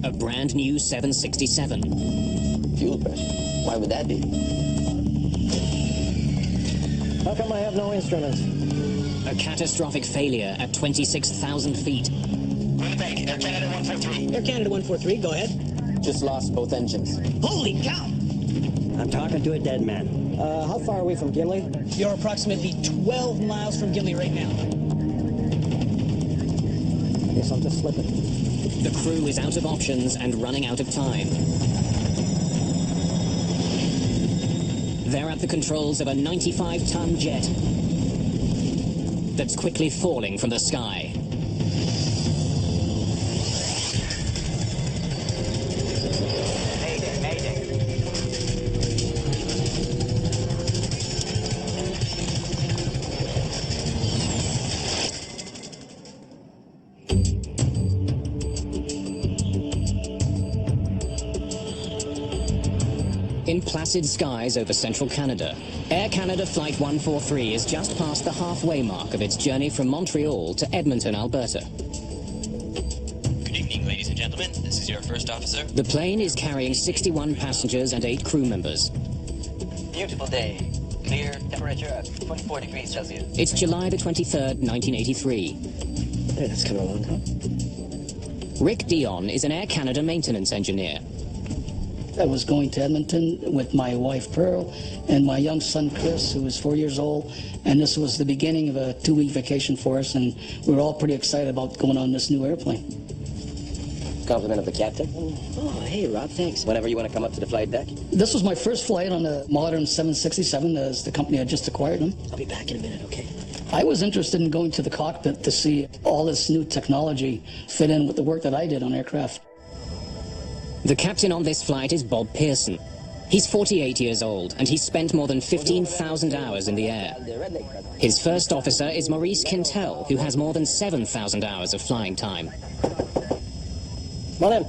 A brand new 767. Fuel pressure? Why would that be? How come I have no instruments? A catastrophic failure at 26,000 feet. Winnipeg, Air Canada 143. Air Canada 143, go ahead. Just lost both engines. Holy cow! I'm talking to a dead man. How far are we from Gimli? You're approximately 12 miles from Gimli right now. Guess I'll just slip it. The crew is out of options and running out of time. They're at the controls of a 95-ton jet that's quickly falling from the sky. Mayday, Mayday. In placid skies over central Canada, Air Canada Flight 143 is just past the halfway mark of its journey from Montreal to Edmonton, Alberta. Good evening, ladies and gentlemen. This is your first officer. The plane is carrying 61 passengers and 8 crew members. Beautiful day. Clear, temperature at 24 degrees Celsius. It's July the 23rd, 1983. Hey, that's kind of long, huh? Rick Dion is an Air Canada maintenance engineer. I was going to Edmonton with my wife Pearl and my young son Chris, who was 4 years old, and this was the beginning of a 2-week vacation for us, and we were all pretty excited about going on this new airplane. Compliment of the captain. Oh, hey, Rob, thanks. Whenever you want to come up to the flight deck. This was my first flight on a modern 767, as the company had just acquired them. I'll be back in a minute, okay? I was interested in going to the cockpit to see all this new technology fit in with the work that I did on aircraft. The captain on this flight is Bob Pearson. He's 48 years old, and he's spent more than 15,000 hours in the air. His first officer is Maurice Quintel, who has more than 7,000 hours of flying time. Come on in.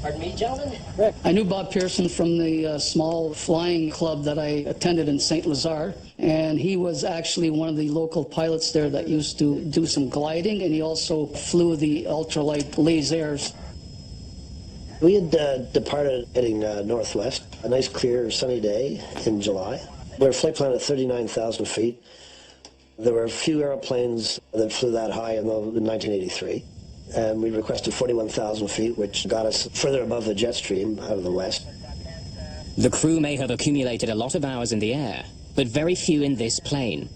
Pardon me, gentlemen? Rick. I knew Bob Pearson from the small flying club that I attended in St. Lazare, and he was actually one of the local pilots there that used to do some gliding, and he also flew the ultralight lasers. We had departed heading northwest, a nice clear sunny day in July. We were flight plan at 39,000 feet. There were a few airplanes that flew that high in 1983. And we requested 41,000 feet, which got us further above the jet stream out of the west. The crew may have accumulated a lot of hours in the air, but very few in this plane.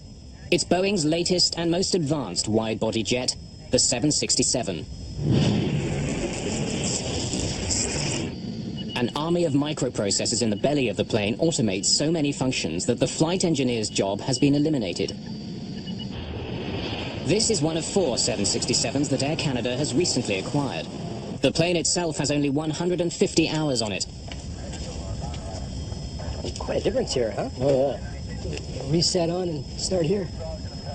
It's Boeing's latest and most advanced wide-body jet, the 767. An army of microprocessors in the belly of the plane automates so many functions that the flight engineer's job has been eliminated. This is one of 4 767s that Air Canada has recently acquired. The plane itself has only 150 hours on it. Quite a difference here, huh? Oh, yeah. Reset on and start here.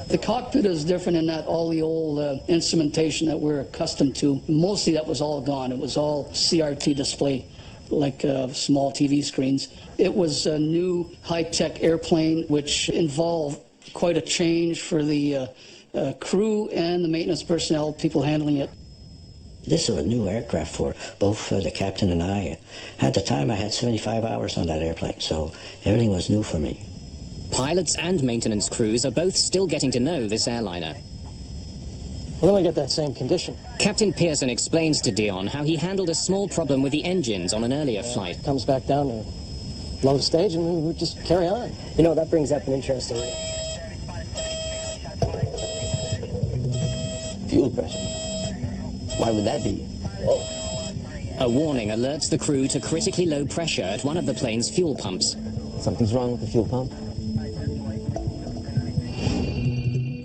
The cockpit is different in that all the old instrumentation that we're accustomed to, mostly that was all gone. It was all CRT display, like small TV screens. It was a new high-tech airplane, which involved quite a change for the crew and the maintenance personnel, people handling it. This is a new aircraft for both the captain and I. At the time, I had 75 hours on that airplane, so everything was new for me. Pilots and maintenance crews are both still getting to know this airliner. Well, then we get that same condition. Captain Pearson explains to Dion how he handled a small problem with the engines on an earlier flight. Comes back down to low stage and we just carry on. You know, that brings up an interesting... Fuel pressure? Why would that be? Whoa. A warning alerts the crew to critically low pressure at one of the plane's fuel pumps. Something's wrong with the fuel pump?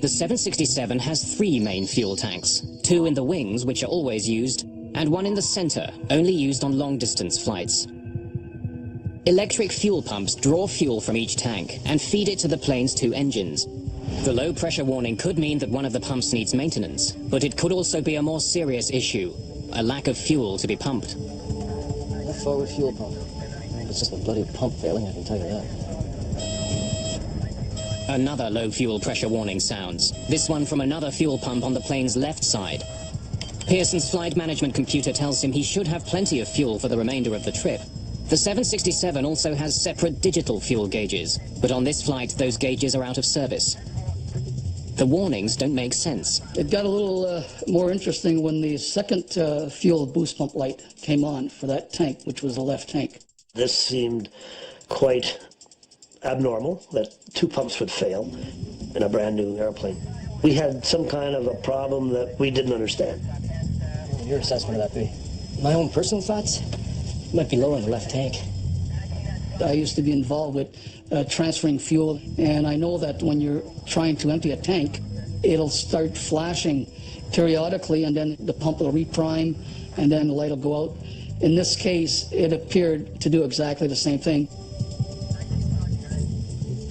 The 767 has 3 main fuel tanks, 2 in the wings, which are always used, and 1 in the center, only used on long-distance flights. Electric fuel pumps draw fuel from each tank and feed it to the plane's 2 engines. The low-pressure warning could mean that one of the pumps needs maintenance, but it could also be a more serious issue, a lack of fuel to be pumped. That forward fuel pump. It's just a bloody pump failing, I can tell you that. Another low fuel pressure warning sounds, this one from another fuel pump on the plane's left side. Pearson's flight management computer tells him he should have plenty of fuel for the remainder of the trip. The 767 also has separate digital fuel gauges, but on this flight those gauges are out of service. The warnings don't make sense. It got a little more interesting when the second fuel boost pump light came on for that tank, which was the left tank. This seemed quite abnormal, that two pumps would fail in a brand new airplane. We had some kind of a problem that we didn't understand. Your assessment of that be? My own personal thoughts? Might be low on the left tank. I used to be involved with transferring fuel, and I know that when you're trying to empty a tank, it'll start flashing periodically, and then the pump will reprime, and then the light will go out. In this case, it appeared to do exactly the same thing.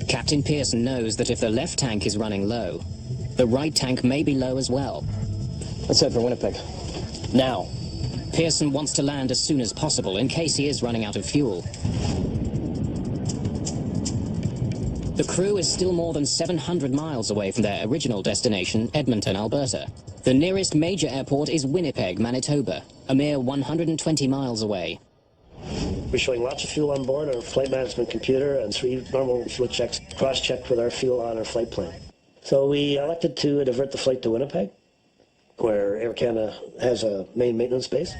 Captain Pearson knows that if the left tank is running low, the right tank may be low as well. Let's head for Winnipeg. Now. Pearson wants to land as soon as possible in case he is running out of fuel. The crew is still more than 700 miles away from their original destination, Edmonton, Alberta. The nearest major airport is Winnipeg, Manitoba, a mere 120 miles away. We're showing lots of fuel on board our flight management computer and 3 normal fuel checks cross-checked with our fuel on our flight plan. So we elected to divert the flight to Winnipeg, where Air Canada has a main maintenance base.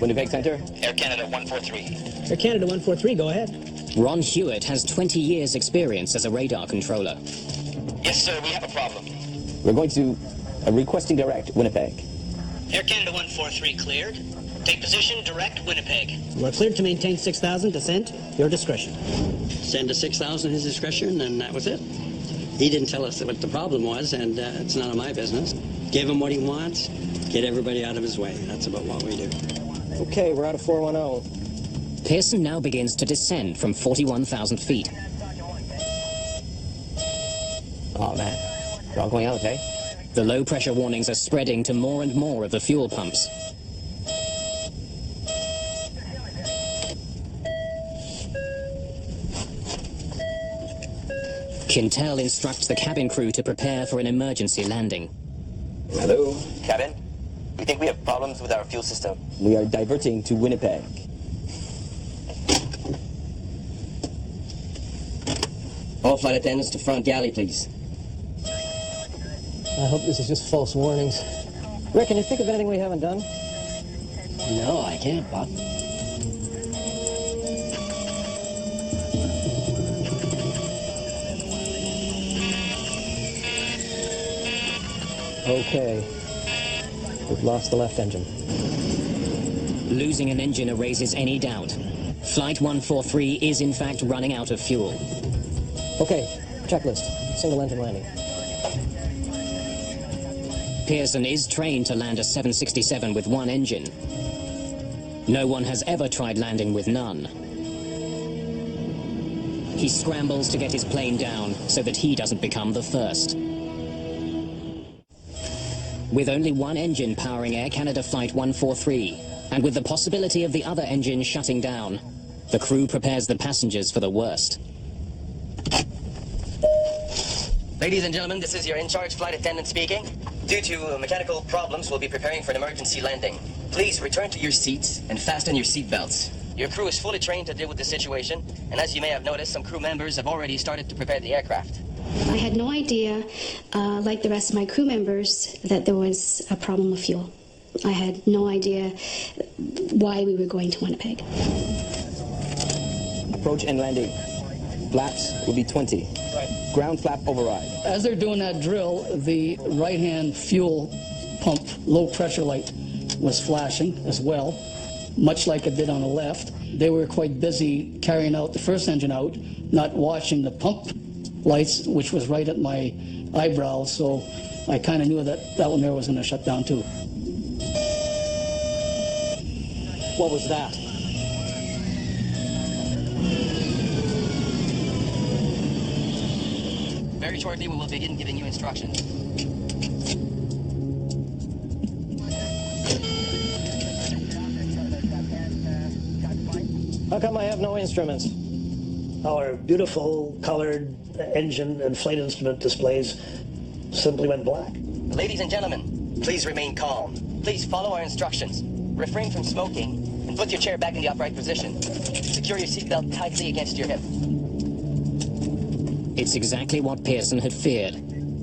Winnipeg Center. Air Canada 143. Air Canada 143, go ahead. Ron Hewitt has 20 years' experience as a radar controller. Yes, sir, we have a problem. We're going to requesting direct Winnipeg. Air Canada 143 cleared. Take position, direct Winnipeg. We're cleared to maintain 6,000, descent, your discretion. Send to 6,000 his discretion, and that was it. He didn't tell us what the problem was, and it's none of my business. Give him what he wants, get everybody out of his way. That's about what we do. Okay, we're out of 410. Pearson now begins to descend from 41,000 feet. Oh, man. We're all going out, okay? The low pressure warnings are spreading to more and more of the fuel pumps. Quintel instructs the cabin crew to prepare for an emergency landing. Hello? Cabin, we think we have problems with our fuel system. We are diverting to Winnipeg. All flight attendants to front galley, please. I hope this is just false warnings. Rick, can you think of anything we haven't done? No, I can't, Bob. Okay. We've lost the left engine. Losing an engine erases any doubt. Flight 143 is in fact running out of fuel. Okay, checklist. Single engine landing. Pearson is trained to land a 767 with one engine. No one has ever tried landing with none. He scrambles to get his plane down so that he doesn't become the first. With only one engine powering Air Canada Flight 143, and with the possibility of the other engine shutting down, the crew prepares the passengers for the worst. Ladies and gentlemen, this is your in-charge flight attendant speaking. Due to mechanical problems, we'll be preparing for an emergency landing. Please return to your seats and fasten your seat belts. Your crew is fully trained to deal with the situation, and as you may have noticed, some crew members have already started to prepare the aircraft. I had no idea, like the rest of my crew members, that there was a problem with fuel. I had no idea why we were going to Winnipeg. Approach and landing. Flaps will be 20. Right. Ground flap override. As they're doing that drill, the right-hand fuel pump low pressure light was flashing as well, much like it did on the left. They were quite busy carrying out the first engine out, not watching the pump lights, which was right at my eyebrow, so I kind of knew that that one there was going to shut down too. What was that? Very shortly, we will begin giving you instructions. How come I have no instruments? Our beautiful colored engine and flight instrument displays simply went black. Ladies and gentlemen, please remain calm. Please follow our instructions. Refrain from smoking and put your chair back in the upright position. Secure your seatbelt tightly against your hip. It's exactly what Pearson had feared.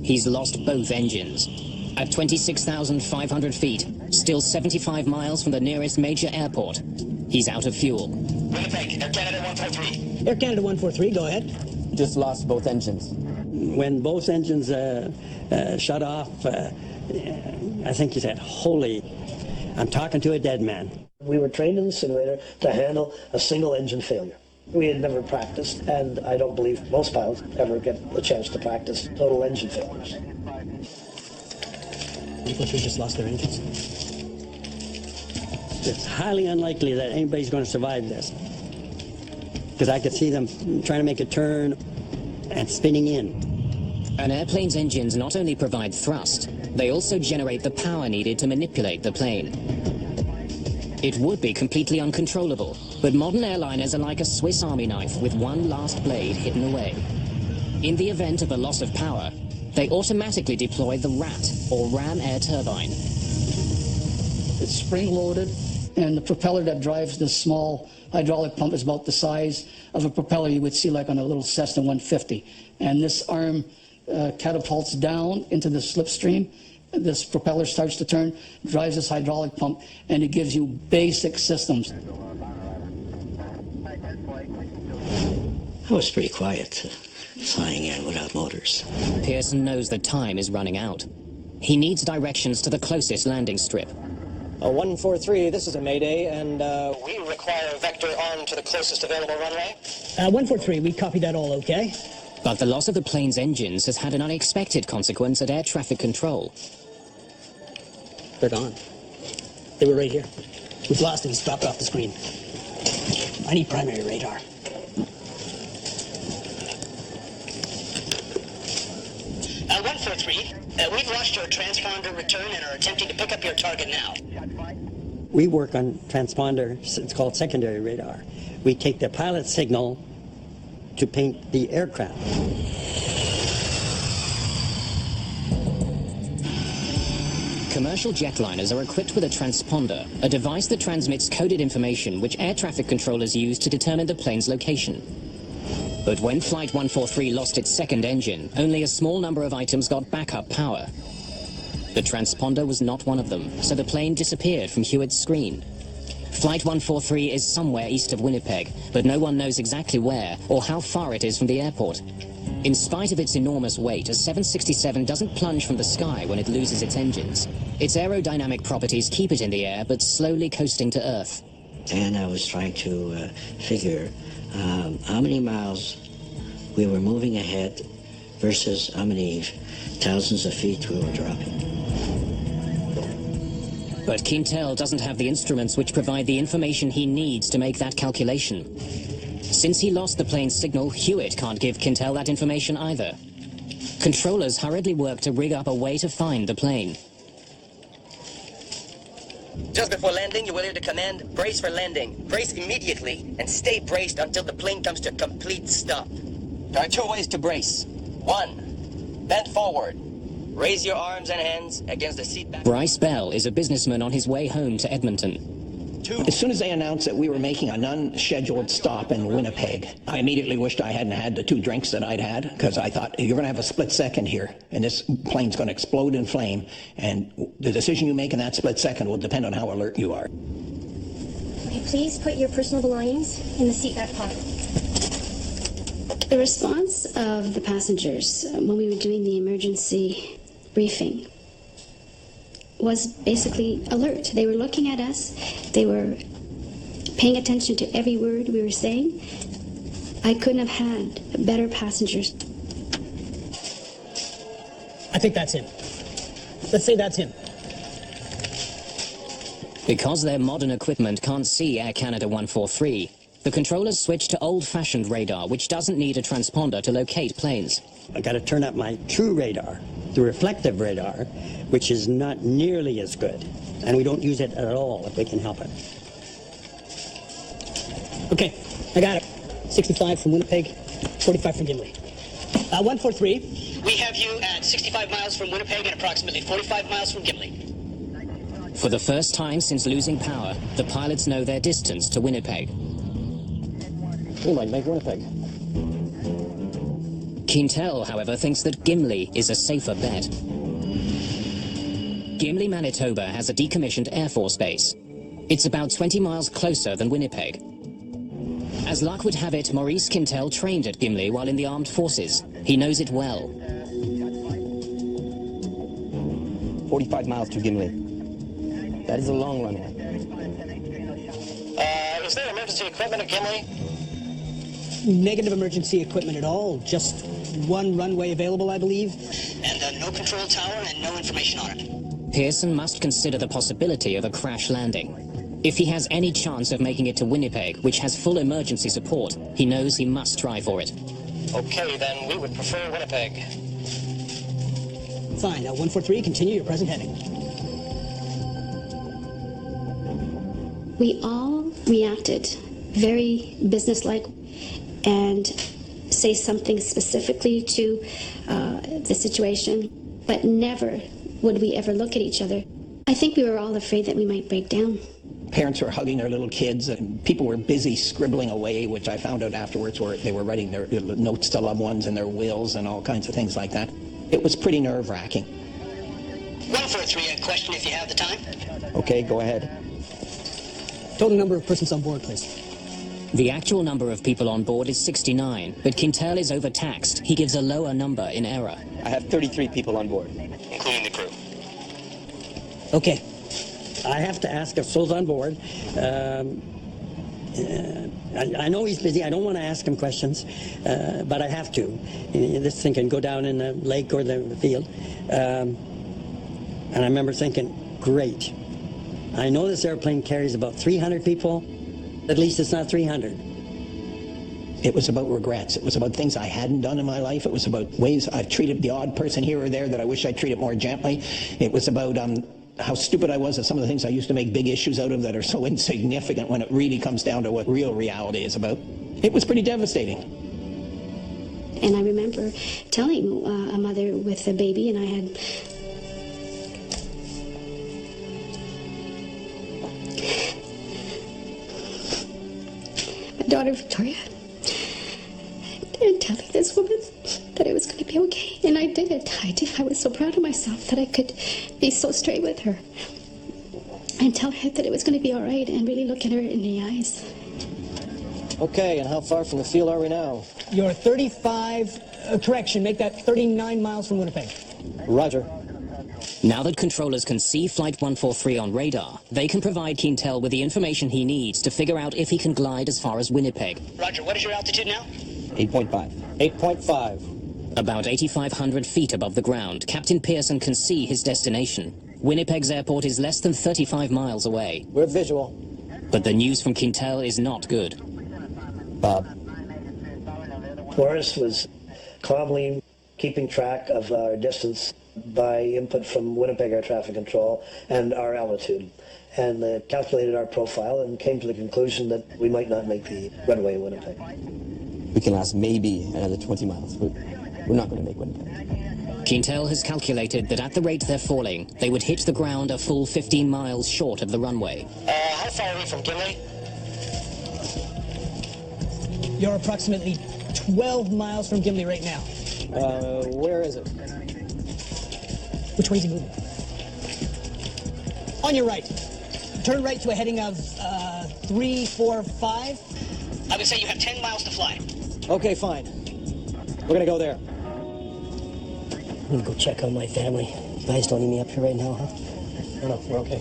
He's lost both engines. At 26,500 feet, still 75 miles from the nearest major airport, he's out of fuel. Winnipeg, Air Canada 143. Air Canada 143, go ahead. Just lost both engines. When both engines shut off, I think he said, "Holy, I'm talking to a dead man." We were trained in the simulator to handle a single engine failure. We had never practiced, and I don't believe most pilots ever get a chance to practice total engine failures. 143 just lost their engines. It's highly unlikely that anybody's going to survive this. Because I could see them trying to make a turn and spinning in. An airplane's engines not only provide thrust, they also generate the power needed to manipulate the plane. It would be completely uncontrollable, but modern airliners are like a Swiss Army knife with one last blade hidden away. In the event of a loss of power, they automatically deploy the RAT, or ram air turbine. It's spring-loaded, and the propeller that drives this small hydraulic pump is about the size of a propeller you would see like on a little Cessna 150. And this arm catapults down into the slipstream. This propeller starts to turn, drives this hydraulic pump, and it gives you basic systems. I was pretty quiet, flying in without motors. Pearson knows that time is running out. He needs directions to the closest landing strip. 143, this is a Mayday, and We require vector arm to the closest available runway. 143, we copy that all okay? But the loss of the plane's engines has had an unexpected consequence at air traffic control. They're gone. They were right here. We've lost them. It's dropped off the screen. I need primary radar. Uh, 143, we've lost your transponder return and are attempting to pick up your target now. We work on transponder, it's called secondary radar. We take the pilot signal to paint the aircraft. Commercial jetliners are equipped with a transponder, a device that transmits coded information which air traffic controllers use to determine the plane's location. But when Flight 143 lost its second engine, only a small number of items got backup power. The transponder was not one of them, so the plane disappeared from Hewitt's screen. Flight 143 is somewhere east of Winnipeg, but no one knows exactly where or how far it is from the airport. In spite of its enormous weight, a 767 doesn't plunge from the sky when it loses its engines. Its aerodynamic properties keep it in the air, but slowly coasting to Earth. And I was trying to figure how many miles we were moving ahead versus how many thousands of feet we were dropping. But Quintel doesn't have the instruments which provide the information he needs to make that calculation. Since he lost the plane's signal, Hewitt can't give Quintel that information either. Controllers hurriedly work to rig up a way to find the plane. Just before landing, you will hear the command, brace for landing. Brace immediately and stay braced until the plane comes to a complete stop. There are two ways to brace. One, bend forward. Raise your arms and hands against the seat back. Bryce Bell is a businessman on his way home to Edmonton. As soon as they announced that we were making an unscheduled stop in Winnipeg, I immediately wished I hadn't had the 2 drinks that I'd had, because I thought, you're going to have a split second here, and this plane's going to explode in flame, and the decision you make in that split second will depend on how alert you are. Okay, please put your personal belongings in the seat back pocket. The response of the passengers when we were doing the emergency briefing was basically alert. They were looking at us. They were paying attention to every word we were saying. I couldn't have had better passengers. I think that's him. Let's say that's him. Because their modern equipment can't see Air Canada 143, the controllers switch to old-fashioned radar, which doesn't need a transponder to locate planes. I got to turn up my true radar, the reflective radar, which is not nearly as good. And we don't use it at all if we can help it. Okay, I got it. 65 from Winnipeg, 45 from Gimli. 143. We have you at 65 miles from Winnipeg and approximately 45 miles from Gimli. For the first time since losing power, the pilots know their distance to Winnipeg. We might make Winnipeg. Quintel, however, thinks that Gimli is a safer bet. Gimli, Manitoba has a decommissioned Air Force base. It's about 20 miles closer than Winnipeg. As luck would have it, Maurice Quintel trained at Gimli while in the armed forces. He knows it well. 45 miles to Gimli. That is a long runway. Is there emergency equipment at Gimli? Negative emergency equipment at all. Just one runway available, I believe. And no control tower and no information on it. Pearson must consider the possibility of a crash landing. If he has any chance of making it to Winnipeg, which has full emergency support, he knows he must try for it. Okay, then we would prefer Winnipeg. Fine. 143, continue your present heading. We all reacted very businesslike and say something specifically to the situation, but never would we ever look at each other. I think we were all afraid that we might break down. Parents were hugging their little kids, and people were busy scribbling away, which I found out afterwards where they were writing their notes to loved ones and their wills and all kinds of things like that. It was pretty nerve-wracking. 143, a question if you have the time. Okay, go ahead. Total number of persons on board, please. The actual number of people on board is 69, but Quintel is overtaxed. He gives a lower number in error. I have 33 people on board. Including the crew. Okay. I have to ask if Phil's on board. I know he's busy. I don't want to ask him questions, but I have to. This thing can go down in the lake or the field. And I remember thinking, great. I know this airplane carries about 300 people. At least it's not 300. It was about regrets. It was about things I hadn't done in my life. It was about ways I've treated the odd person here or there that I wish I'd treated more gently. It was about how stupid I was at some of the things I used to make big issues out of that are so insignificant when it really comes down to what real reality is about. It was pretty devastating. And I remember telling a mother with a baby, and I had my daughter Victoria, and telling this woman that it was going to be okay. And I did it. I was so proud of myself that I could be so straight with her and tell her that it was going to be all right and really look at her in the eyes. Okay, and how far from the field are we now? You're 35, correction, make that 39 miles from Winnipeg. Roger. Now that controllers can see Flight 143 on radar, they can provide Quintel with the information he needs to figure out if he can glide as far as Winnipeg. Roger, what is your altitude now? 8.5. 8.5. About 8,500 feet above the ground, Captain Pearson can see his destination. Winnipeg's airport is less than 35 miles away. We're visual. But the news from Quintel is not good. Bob. Morris was calmly keeping track of our distance by input from Winnipeg Air Traffic Control and our altitude, and calculated our profile and came to the conclusion that we might not make the runway in Winnipeg. We can last maybe another 20 miles, but we're not going to make Winnipeg. Quintel has calculated that at the rate they're falling, they would hit the ground a full 15 miles short of the runway. How far are we from Gimli? You're approximately 12 miles from Gimli right now. Where is it? Which way is he moving? On your right. Turn right to a heading of 345. I would say you have 10 miles to fly. Okay, fine. We're going to go there. I'm gonna go check on my family. You guys don't need me up here right now, huh? No, we're okay.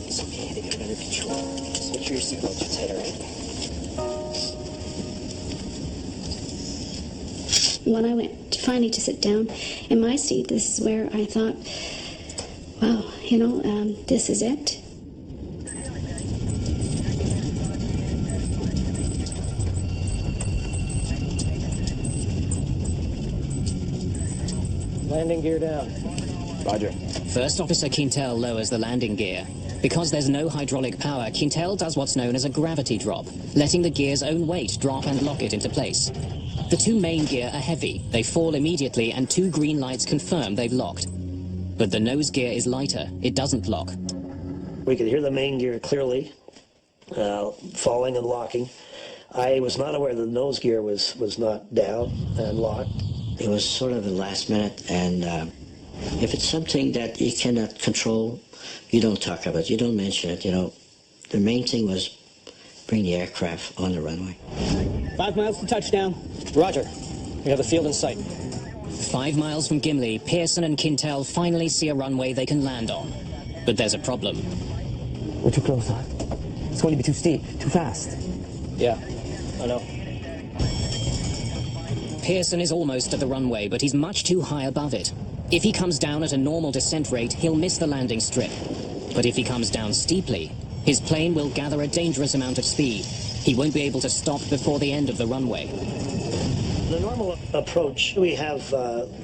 It's okay, they got it under control. Just make sure your seatbelt's tight, all right? When I went finally to sit down in my seat, this is where I thought, wow, this is it. Landing gear down. Roger. First Officer Quintel lowers the landing gear. Because there's no hydraulic power, Quintel does what's known as a gravity drop, letting the gear's own weight drop and lock it into place. The two main gear are heavy, they fall immediately, and two green lights confirm they've locked. But the nose gear is lighter, it doesn't lock. We could hear the main gear clearly, falling and locking. I was not aware that the nose gear was not down and locked. It was sort of the last minute, and if it's something that you cannot control, you don't talk about it, you don't mention it, you know. The main thing was bring the aircraft on the runway. 5 miles to touchdown. Roger. We have the field in sight. 5 miles from Gimli, Pearson and Quintel finally see a runway they can land on. But there's a problem. We're too close, huh? It's going to be too steep, too fast. Yeah, I know. Pearson is almost at the runway, but he's much too high above it. If he comes down at a normal descent rate, he'll miss the landing strip. But if he comes down steeply, his plane will gather a dangerous amount of speed. He won't be able to stop before the end of the runway. The normal approach, we have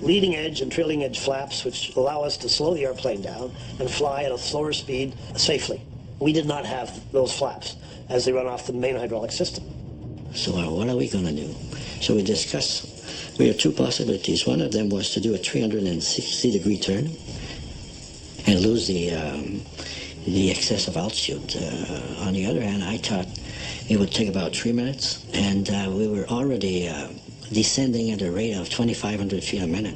leading edge and trailing edge flaps, which allow us to slow the airplane down and fly at a slower speed safely. We did not have those flaps as they run off the main hydraulic system. So what are we going to do? So we discussed, we have two possibilities. One of them was to do a 360-degree turn and lose the excess of altitude. On the other hand, I thought it would take about 3 minutes, and we were already descending at a rate of 2,500 feet a minute.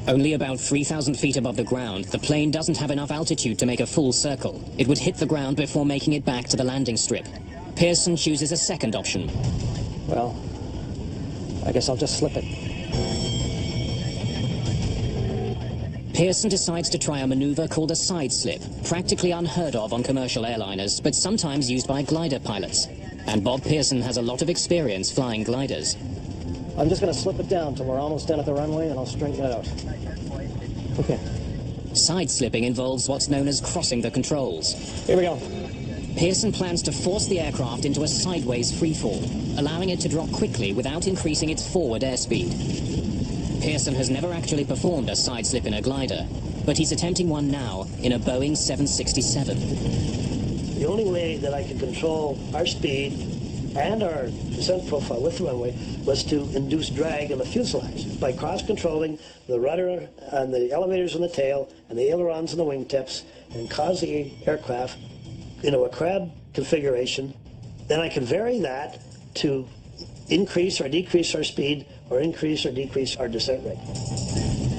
Only about 3,000 feet above the ground, the plane doesn't have enough altitude to make a full circle. It would hit the ground before making it back to the landing strip. Pearson chooses a second option. Well, I guess I'll just slip it. Pearson decides to try a maneuver called a side slip, practically unheard of on commercial airliners, but sometimes used by glider pilots. And Bob Pearson has a lot of experience flying gliders. I'm just going to slip it down till we're almost done at the runway, and I'll straighten it out. Okay. Side slipping involves what's known as crossing the controls. Here we go. Pearson plans to force the aircraft into a sideways freefall, allowing it to drop quickly without increasing its forward airspeed. Pearson has never actually performed a side slip in a glider, but he's attempting one now in a Boeing 767. The only way that I could control our speed and our descent profile with the runway was to induce drag in the fuselage by cross-controlling the rudder and the elevators on the tail and the ailerons and the wingtips and cause the aircraft into a crab configuration. Then I can vary that to increase or decrease our speed or increase or decrease our descent rate.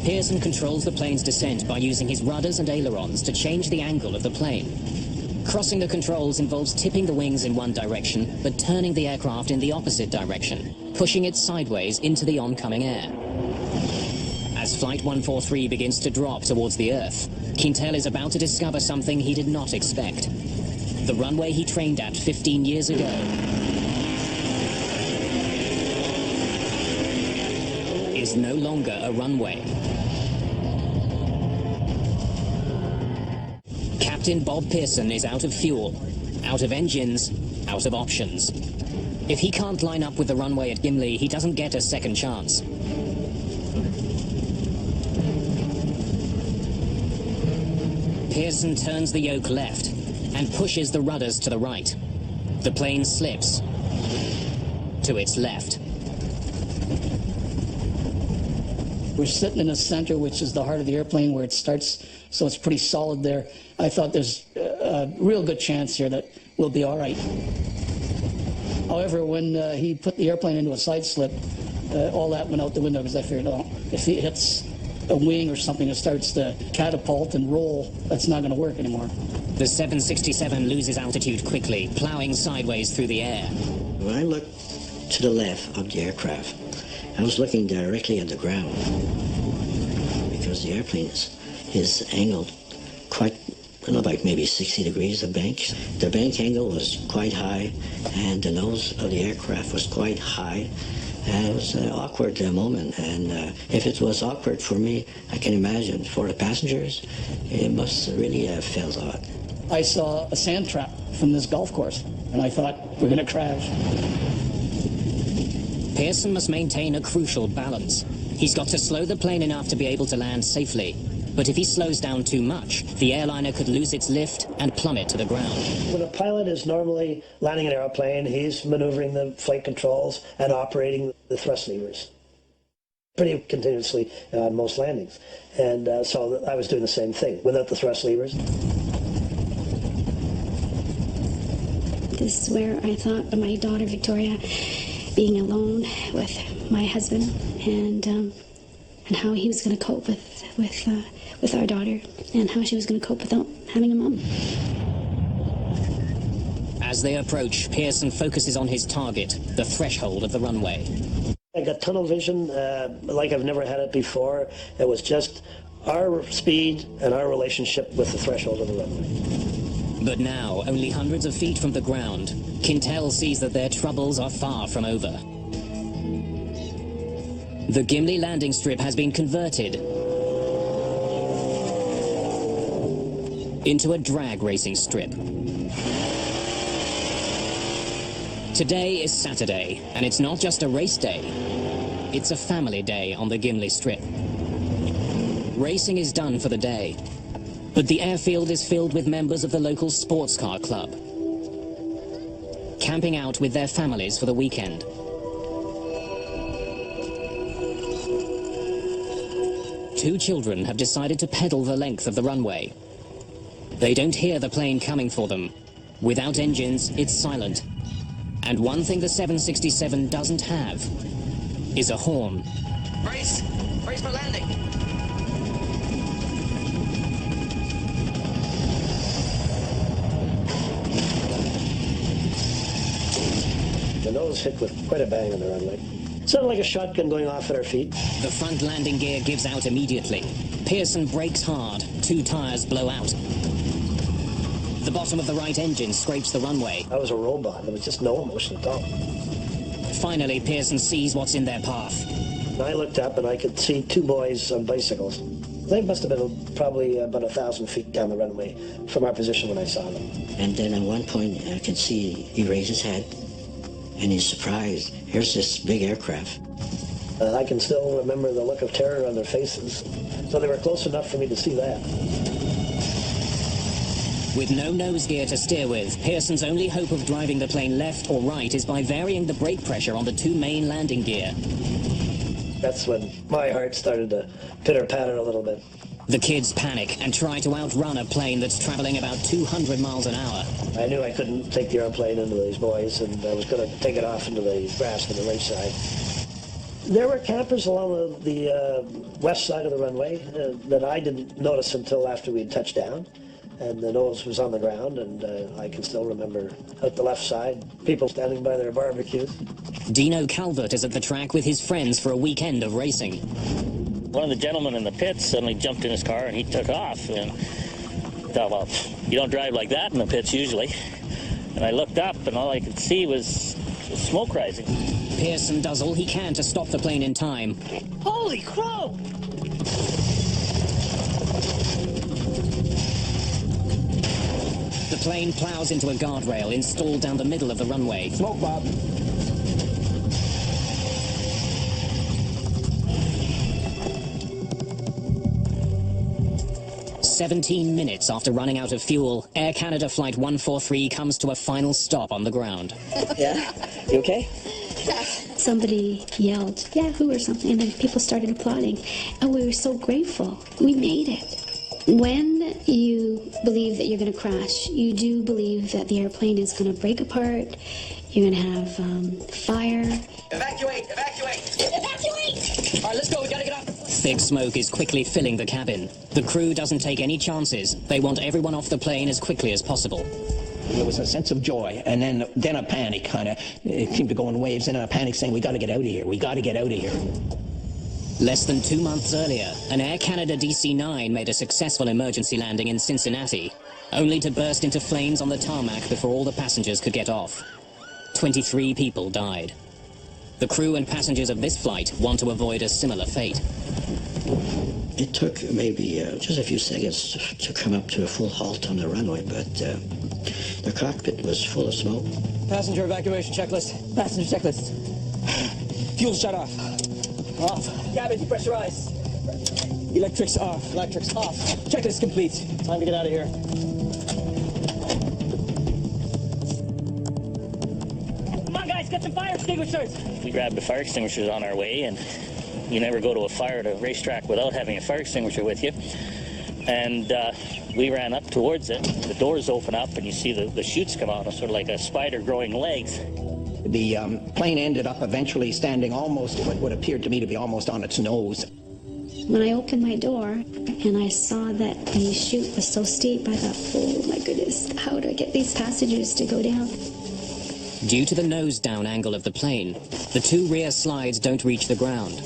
Pearson controls the plane's descent by using his rudders and ailerons to change the angle of the plane. Crossing the controls involves tipping the wings in one direction, but turning the aircraft in the opposite direction, pushing it sideways into the oncoming air. As Flight 143 begins to drop towards the Earth, Quintel is about to discover something he did not expect. The runway he trained at 15 years ago is no longer a runway. Captain Bob Pearson is out of fuel, out of engines, out of options. If he can't line up with the runway at Gimli, he doesn't get a second chance. Pearson turns the yoke left and pushes the rudders to the right. The plane slips to its left. We're sitting in the center, which is the heart of the airplane where it starts, so it's pretty solid there. I thought there's a real good chance here that we'll be all right. However, when he put the airplane into a side slip, all that went out the window because I figured, oh, if it hits a wing or something that starts to catapult and roll, that's not going to work anymore. The 767 loses altitude quickly, plowing sideways through the air. When I looked to the left of the aircraft, I was looking directly at the ground because the airplane is angled quite, like maybe 60 degrees, the bank. The bank angle was quite high, and the nose of the aircraft was quite high. And it was an awkward moment, and if it was awkward for me, I can imagine for the passengers, it must really have felt odd. I saw a sand trap from this golf course, and I thought, we're going to crash. Pearson must maintain a crucial balance. He's got to slow the plane enough to be able to land safely, But if he slows down too much, the airliner could lose its lift and plummet to the ground. When a pilot is normally landing an airplane, he's maneuvering the flight controls and operating the thrust levers pretty continuously on most landings. And so I was doing the same thing without the thrust levers. This is where I thought of my daughter Victoria being alone with my husband, and how he was going to cope with our daughter, and how she was going to cope without having a mom. As they approach, Pearson focuses on his target, the threshold of the runway. I got tunnel vision like I've never had it before. It was just our speed and our relationship with the threshold of the runway. But now, only hundreds of feet from the ground, Quintel sees that their troubles are far from over. The Gimli landing strip has been converted into a drag racing strip. Today is Saturday, and it's not just a race day. It's a family day on the Gimli strip. Racing is done for the day, but the airfield is filled with members of the local sports car club, camping out with their families for the weekend. Two children have decided to pedal the length of the runway. They don't hear the plane coming for them. Without engines, it's silent. And one thing the 767 doesn't have is a horn. Brace! Brace for landing! The nose hit with quite a bang on the runway. Sounded like a shotgun going off at our feet. The front landing gear gives out immediately. Pearson brakes hard. Two tires blow out. The bottom of the right engine scrapes the runway. I was a robot. There was just no emotion at all. Finally, Pearson sees what's in their path. And I looked up and I could see two boys on bicycles. They must have been probably about 1,000 feet down the runway from our position when I saw them. And then at one point I could see he raised his head and he's surprised. Here's this big aircraft. I can still remember the look of terror on their faces. So they were close enough for me to see that. With no nose gear to steer with, Pearson's only hope of driving the plane left or right is by varying the brake pressure on the two main landing gear. That's when my heart started to pitter-patter a little bit. The kids panic and try to outrun a plane that's traveling about 200 miles an hour. I knew I couldn't take the airplane into these boys, and I was going to take it off into the grass on the right side. There were campers along the west side of the runway that I didn't notice until after we'd touched down. And the nose was on the ground, and I can still remember at the left side, people standing by their barbecues. Dino Calvert is at the track with his friends for a weekend of racing. One of the gentlemen in the pits suddenly jumped in his car and he took off. And I thought, well, you don't drive like that in the pits usually. And I looked up and all I could see was smoke rising. Pearson does all he can to stop the plane in time. Holy crow! The plane plows into a guardrail installed down the middle of the runway. Smoke, Bob. "17 minutes after running out of fuel, Air Canada Flight 143 comes to a final stop on the ground. Yeah? You okay? Somebody yelled, Yahoo! Or something, and then people started applauding. And we were so grateful. We made it. When you believe that you're going to crash, you do believe that the airplane is going to break apart, you're going to have fire. Evacuate! Evacuate! Evacuate! All right, let's go. We gotta get up. Thick smoke is quickly filling the cabin. The crew doesn't take any chances. They want everyone off the plane as quickly as possible. There was a sense of joy, and then a panic kind of, it seemed to go in waves, and a panic saying, we got to get out of here, we got to get out of here. Less than 2 months earlier, an Air Canada DC-9 made a successful emergency landing in Cincinnati, only to burst into flames on the tarmac before all the passengers could get off. 23 people died. The crew and passengers of this flight want to avoid a similar fate. It took maybe just a few seconds to come up to a full halt on the runway, but the cockpit was full of smoke. Passenger evacuation checklist. Passenger checklist. Fuel shut off. Off. Cabin depressurize. Electric's off. Electric's off. Checklist complete. Time to get out of here. Come on, guys, get some fire extinguishers. We grabbed the fire extinguishers on our way, and you never go to a fire at a racetrack without having a fire extinguisher with you. And we ran up towards it. The doors open up, and you see the chutes come out, sort of like a spider growing legs. The plane ended up eventually standing almost what appeared to me to be almost on its nose. When I opened my door and I saw that the chute was so steep, I thought, oh my goodness, how do I get these passengers to go down? Due to the nose-down angle of the plane, the two rear slides don't reach the ground.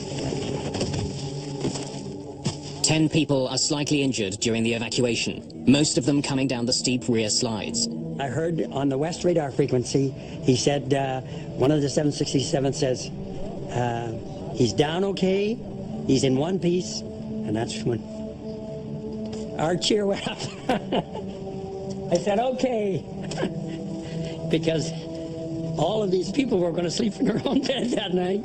10 people are slightly injured during the evacuation, most of them coming down the steep rear slides. I heard on the west radar frequency, he said, one of the 767 says, he's down okay, he's in one piece, and that's when our cheer went up. I said, okay, because all of these people were going to sleep in their own bed that night.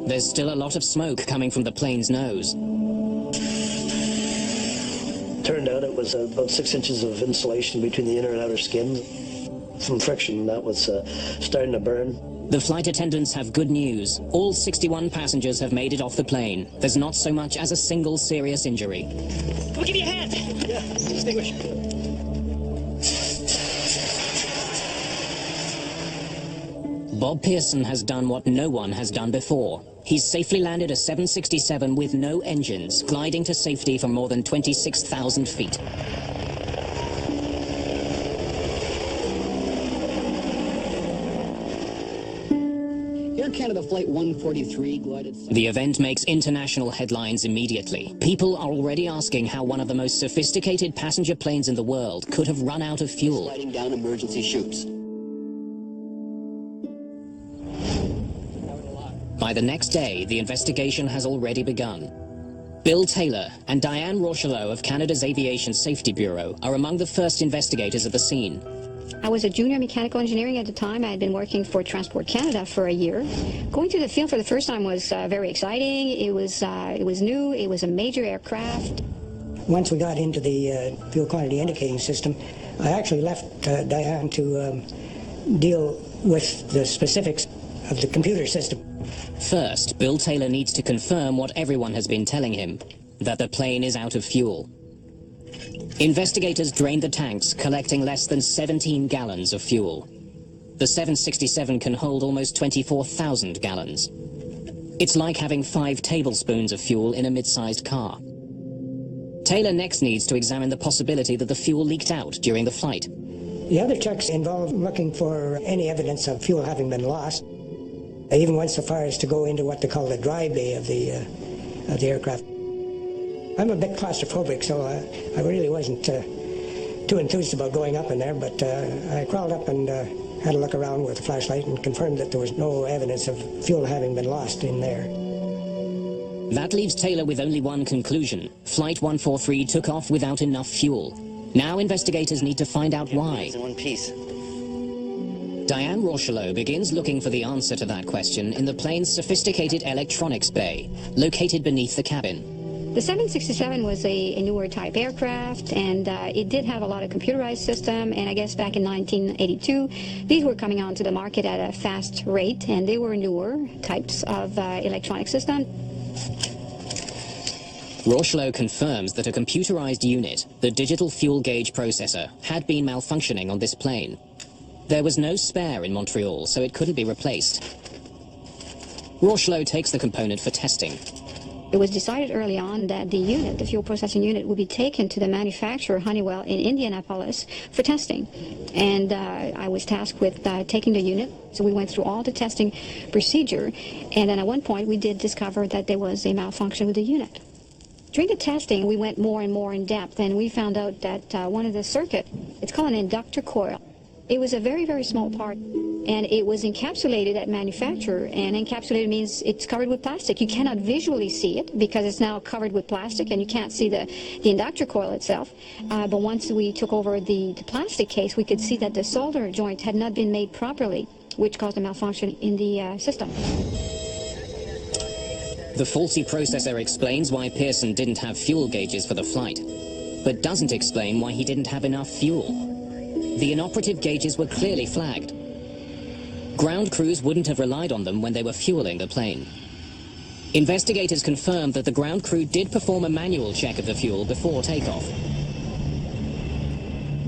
There's still a lot of smoke coming from the plane's nose. Turned out it was about 6 inches of insulation between the inner and outer skin. From friction, that was starting to burn. The flight attendants have good news. All 61 passengers have made it off the plane. There's not so much as a single serious injury. We'll give you a hand. Yeah, extinguish. Bob Pearson has done what no one has done before. He's safely landed a 767 with no engines, gliding to safety from more than 26,000 feet. Air Canada Flight 143 glided... The event makes international headlines immediately. People are already asking how one of the most sophisticated passenger planes in the world could have run out of fuel. Sliding down emergency chutes. By the next day, the investigation has already begun. Bill Taylor and Diane Rochelot of Canada's Aviation Safety Bureau are among the first investigators at the scene. I was a junior mechanical engineering at the time. I had been working for Transport Canada for a year. Going to the field for the first time was very exciting. It was new. It was a major aircraft. Once we got into the fuel quantity indicating system, I actually left Diane to deal with the specifics of the computer system. First, Bill Taylor needs to confirm what everyone has been telling him, that the plane is out of fuel. Investigators drained the tanks, collecting less than 17 gallons of fuel. The 767 can hold almost 24,000 gallons. It's like having 5 tablespoons of fuel in a mid-sized car. Taylor next needs to examine the possibility that the fuel leaked out during the flight. The other checks involve looking for any evidence of fuel having been lost. I even went so far as to go into what they call the dry bay of the aircraft. I'm a bit claustrophobic, so I really wasn't too enthused about going up in there, but I crawled up and had a look around with a flashlight and confirmed that there was no evidence of fuel having been lost in there. That leaves Taylor with only one conclusion. Flight 143 took off without enough fuel. Now investigators need to find out why. In one piece. Diane Rochelot begins looking for the answer to that question in the plane's sophisticated electronics bay, located beneath the cabin. The 767 was a newer type aircraft, and it did have a lot of computerized system, and I guess back in 1982, these were coming onto the market at a fast rate, and they were newer types of electronic system. Rochelot confirms that a computerized unit, the digital fuel gauge processor, had been malfunctioning on this plane. There was no spare in Montreal, so it couldn't be replaced. Rochelot takes the component for testing. It was decided early on that the unit, the fuel processing unit, would be taken to the manufacturer, Honeywell, in Indianapolis for testing. And I was tasked with taking the unit. So we went through all the testing procedure. And then at one point, we did discover that there was a malfunction with the unit. During the testing, we went more and more in depth, and we found out that one of the circuit, it's called an inductor coil. It was a very, very small part, and it was encapsulated at manufacture, and encapsulated means it's covered with plastic. You cannot visually see it because it's now covered with plastic, and you can't see the inductor coil itself. But once we took over the plastic case, we could see that the solder joint had not been made properly. which caused a malfunction in the system. The faulty processor explains why Pearson didn't have fuel gauges for the flight, but doesn't explain why he didn't have enough fuel. The inoperative gauges were clearly flagged. Ground crews wouldn't have relied on them when they were fueling the plane. Investigators confirmed that the ground crew did perform a manual check of the fuel before takeoff.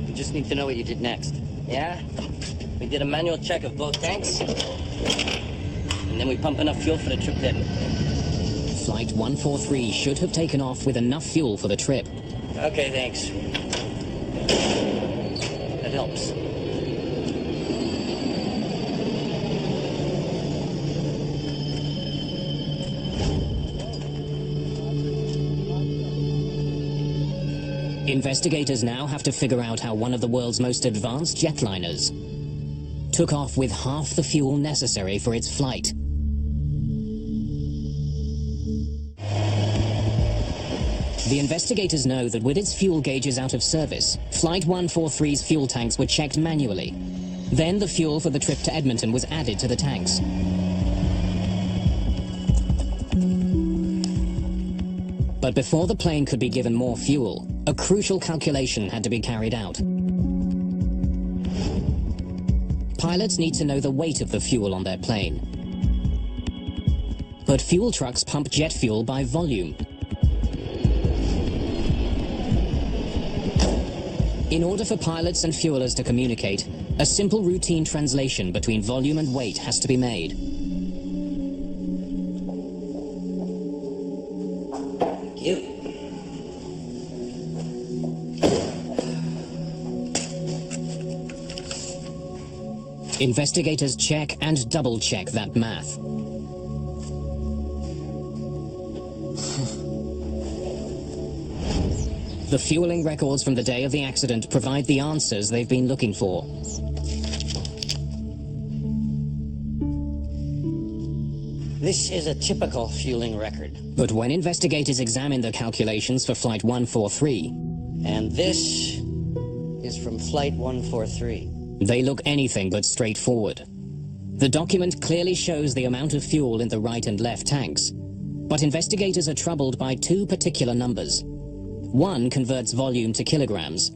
We just need to know what you did next. Yeah? We did a manual check of both tanks, and then we pump enough fuel for the trip then. Flight 143 should have taken off with enough fuel for the trip. Okay, thanks. That helps. Investigators now have to figure out how one of the world's most advanced jetliners took off with half the fuel necessary for its flight. The investigators know that with its fuel gauges out of service, Flight 143's fuel tanks were checked manually. Then the fuel for the trip to Edmonton was added to the tanks. But before the plane could be given more fuel, a crucial calculation had to be carried out. Pilots need to know the weight of the fuel on their plane. But fuel trucks pump jet fuel by volume. In order for pilots and fuelers to communicate, a simple routine translation between volume and weight has to be made. Investigators check and double-check that math. The fueling records from the day of the accident provide the answers they've been looking for. This is a typical fueling record. But when investigators examine the calculations for Flight 143... And this is from Flight 143. They look anything but straightforward. The document clearly shows the amount of fuel in the right and left tanks, but investigators are troubled by two particular numbers. One converts volume to kilograms,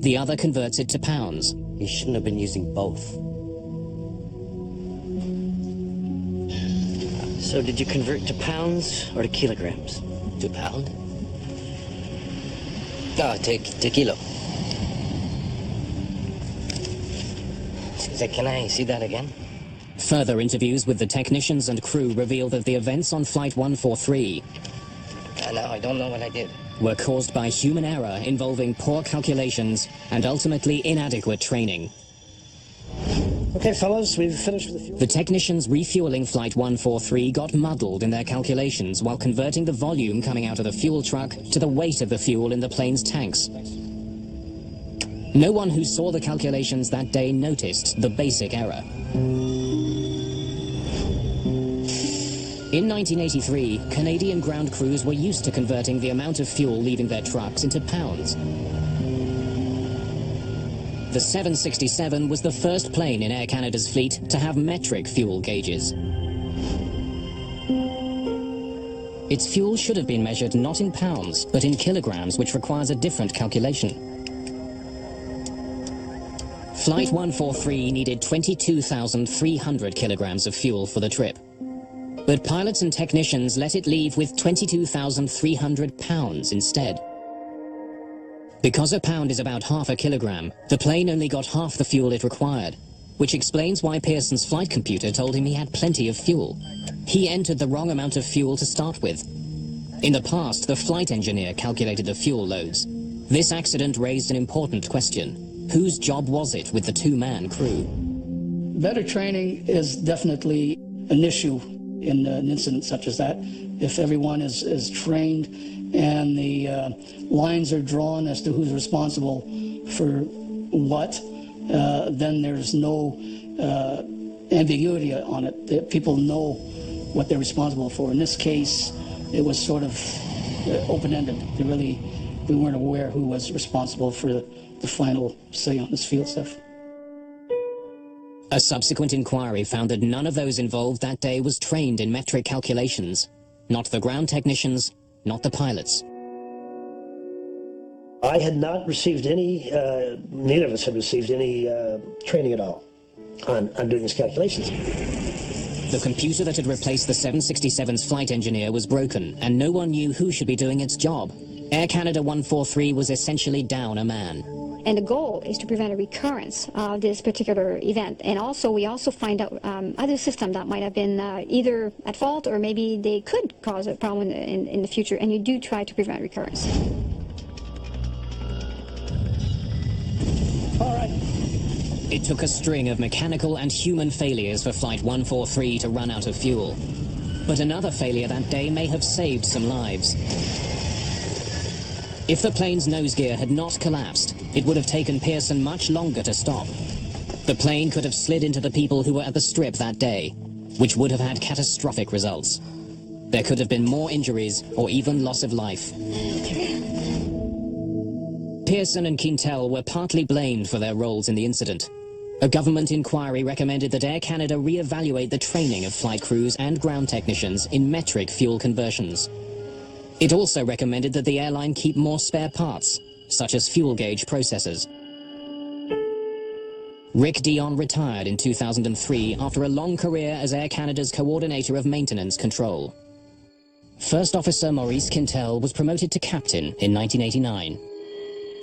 the other converts it to pounds. He shouldn't have been using both. So did you convert to pounds or to kilograms? To pound? No, to kilo. Can I see that again? Further interviews with the technicians and crew reveal that the events on Flight 143 No, I don't know what I did. were caused by human error involving poor calculations and ultimately inadequate training. Okay, fellas, we've finished with the fuel. The technicians refueling Flight 143 got muddled in their calculations while converting the volume coming out of the fuel truck to the weight of the fuel in the plane's tanks. No one who saw the calculations that day noticed the basic error. In 1983, Canadian ground crews were used to converting the amount of fuel leaving their trucks into pounds. The 767 was the first plane in Air Canada's fleet to have metric fuel gauges. Its fuel should have been measured not in pounds, but in kilograms, which requires a different calculation. Flight 143 needed 22,300 kilograms of fuel for the trip. But pilots and technicians let it leave with 22,300 pounds instead. Because a pound is about half a kilogram, the plane only got half the fuel it required, which explains why Pearson's flight computer told him he had plenty of fuel. He entered the wrong amount of fuel to start with. In the past, the flight engineer calculated the fuel loads. This accident raised an important question. Whose job was it with the two-man crew? Better training is definitely an issue in an incident such as that. If everyone is trained and the lines are drawn as to who's responsible for what, then there's no ambiguity on it. People know what they're responsible for. In this case, it was sort of open-ended. We weren't aware who was responsible for the final say on this field stuff. A subsequent inquiry found that none of those involved that day was trained in metric calculations. Not the ground technicians, not the pilots. I had not received any, neither of us had received any training at all on doing these calculations. The computer that had replaced the 767's flight engineer was broken, and no one knew who should be doing its job. Air Canada 143 was essentially down a man. And the goal is to prevent a recurrence of this particular event. And also, we also find out other systems that might have been either at fault or maybe they could cause a problem in the future, and you do try to prevent recurrence. All right. It took a string of mechanical and human failures for Flight 143 to run out of fuel. But another failure that day may have saved some lives. If the plane's nose gear had not collapsed, it would have taken Pearson much longer to stop. The plane could have slid into the people who were at the strip that day, which would have had catastrophic results. There could have been more injuries or even loss of life. Pearson and Quintel were partly blamed for their roles in the incident. A government inquiry recommended that Air Canada re-evaluate the training of flight crews and ground technicians in metric fuel conversions. It also recommended that the airline keep more spare parts, such as fuel gauge processors. Rick Dion retired in 2003 after a long career as Air Canada's coordinator of maintenance control. First Officer Maurice Quintel was promoted to captain in 1989.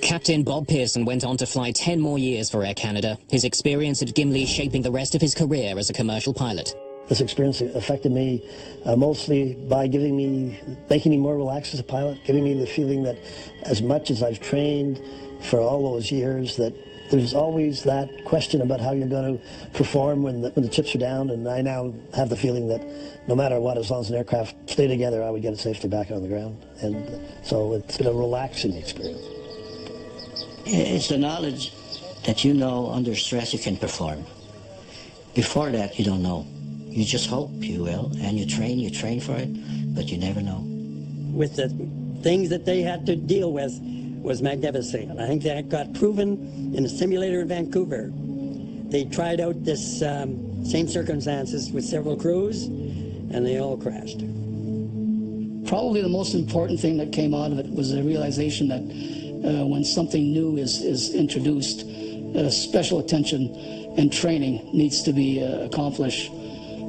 Captain Bob Pearson went on to fly 10 more years for Air Canada, his experience at Gimli shaping the rest of his career as a commercial pilot. This experience affected me mostly by making me more relaxed as a pilot, giving me the feeling that as much as I've trained for all those years, that there's always that question about how you're going to perform when the chips are down, and I now have the feeling that no matter what, as long as an aircraft stay together, I would get it safely back on the ground. And so it's been a relaxing experience. It's the knowledge that you know under stress you can perform. Before that, you don't know. You just hope you will, and you train for it, but you never know. With the things that they had to deal with was magnificent. And I think that got proven in the simulator in Vancouver. They tried out this same circumstances with several crews, and they all crashed. Probably the most important thing that came out of it was the realization that when something new is introduced, special attention and training needs to be accomplished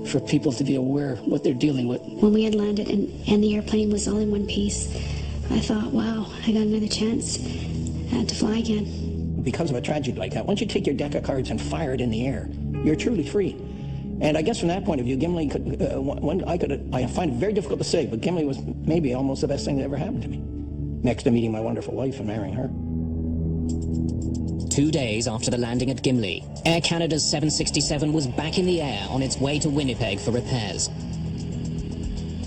for people to be aware what they're dealing with. When we had landed and the airplane was all in one piece, I thought, wow, I got another chance to fly again. Because of a tragedy like that, once you take your deck of cards and fire it in the air, you're truly free. And I guess from that point of view, Gimli could, I find it very difficult to say, but Gimli was maybe almost the best thing that ever happened to me. Next to meeting my wonderful wife and marrying her. 2 days after the landing at Gimli, Air Canada's 767 was back in the air on its way to Winnipeg for repairs.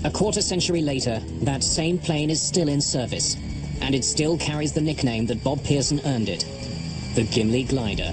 A quarter century later, that same plane is still in service, and it still carries the nickname that Bob Pearson earned it, the Gimli Glider.